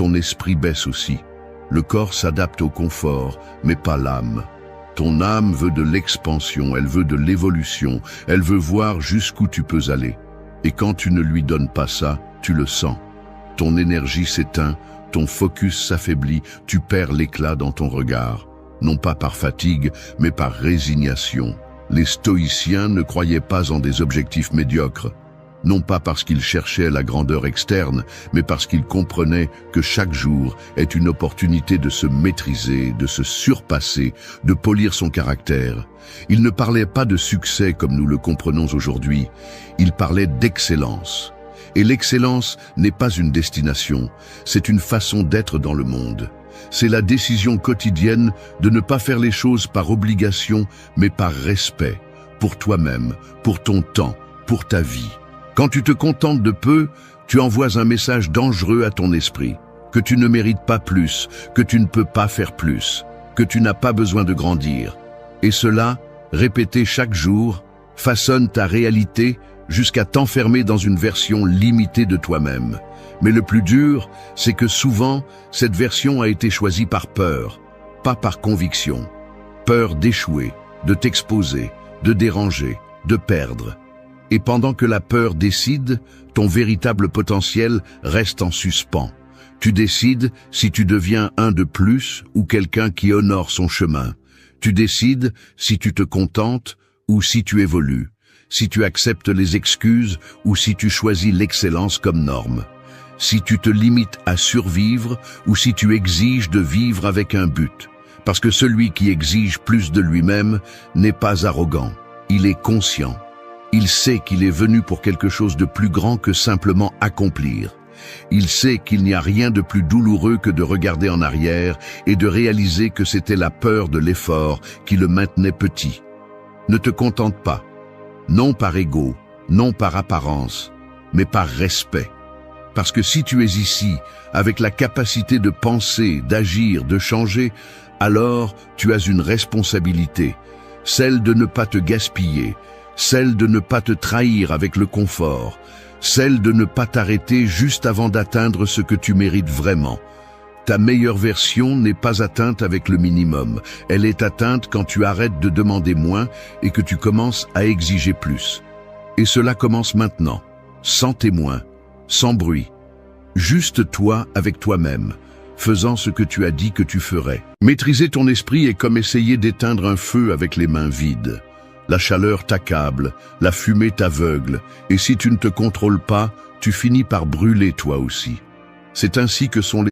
ton esprit baisse aussi. Le corps s'adapte au confort, mais pas l'âme. Ton âme veut de l'expansion, elle veut de l'évolution, elle veut voir jusqu'où tu peux aller. Et quand tu ne lui donnes pas ça, tu le sens. Ton énergie s'éteint, ton focus s'affaiblit, tu perds l'éclat dans ton regard. Non pas par fatigue, mais par résignation. Les stoïciens ne croyaient pas en des objectifs médiocres. Non pas parce qu'ils cherchaient la grandeur externe, mais parce qu'ils comprenaient que chaque jour est une opportunité de se maîtriser, de se surpasser, de polir son caractère. Ils ne parlaient pas de succès comme nous le comprenons aujourd'hui, ils parlaient d'excellence. Et l'excellence n'est pas une destination, c'est une façon d'être dans le monde. C'est la décision quotidienne de ne pas faire les choses par obligation, mais par respect, pour toi-même, pour ton temps, pour ta vie. Quand tu te contentes de peu, tu envoies un message dangereux à ton esprit, que tu ne mérites pas plus, que tu ne peux pas faire plus, que tu n'as pas besoin de grandir. Et cela, répété chaque jour, façonne ta réalité jusqu'à t'enfermer dans une version limitée de toi-même. Mais le plus dur, c'est que souvent, cette version a été choisie par peur, pas par conviction. Peur d'échouer, de t'exposer, de déranger, de perdre. Et pendant que la peur décide, ton véritable potentiel reste en suspens. Tu décides si tu deviens un de plus ou quelqu'un qui honore son chemin. Tu décides si tu te contentes ou si tu évolues, si tu acceptes les excuses ou si tu choisis l'excellence comme norme, si tu te limites à survivre ou si tu exiges de vivre avec un but. Parce que celui qui exige plus de lui-même n'est pas arrogant, il est conscient. Il sait qu'il est venu pour quelque chose de plus grand que simplement accomplir. Il sait qu'il n'y a rien de plus douloureux que de regarder en arrière et de réaliser que c'était la peur de l'effort qui le maintenait petit. Ne te contente pas, non par ego, non par apparence, mais par respect. Parce que si tu es ici, avec la capacité de penser, d'agir, de changer, alors tu as une responsabilité, celle de ne pas te gaspiller, celle de ne pas te trahir avec le confort, celle de ne pas t'arrêter juste avant d'atteindre ce que tu mérites vraiment. Ta meilleure version n'est pas atteinte avec le minimum, elle est atteinte quand tu arrêtes de demander moins et que tu commences à exiger plus. Et cela commence maintenant, sans témoin, sans bruit, juste toi avec toi-même, faisant ce que tu as dit que tu ferais. Maîtriser ton esprit est comme essayer d'éteindre un feu avec les mains vides. La chaleur t'accable, la fumée t'aveugle, et si tu ne te contrôles pas, tu finis par brûler toi aussi. C'est ainsi que sont les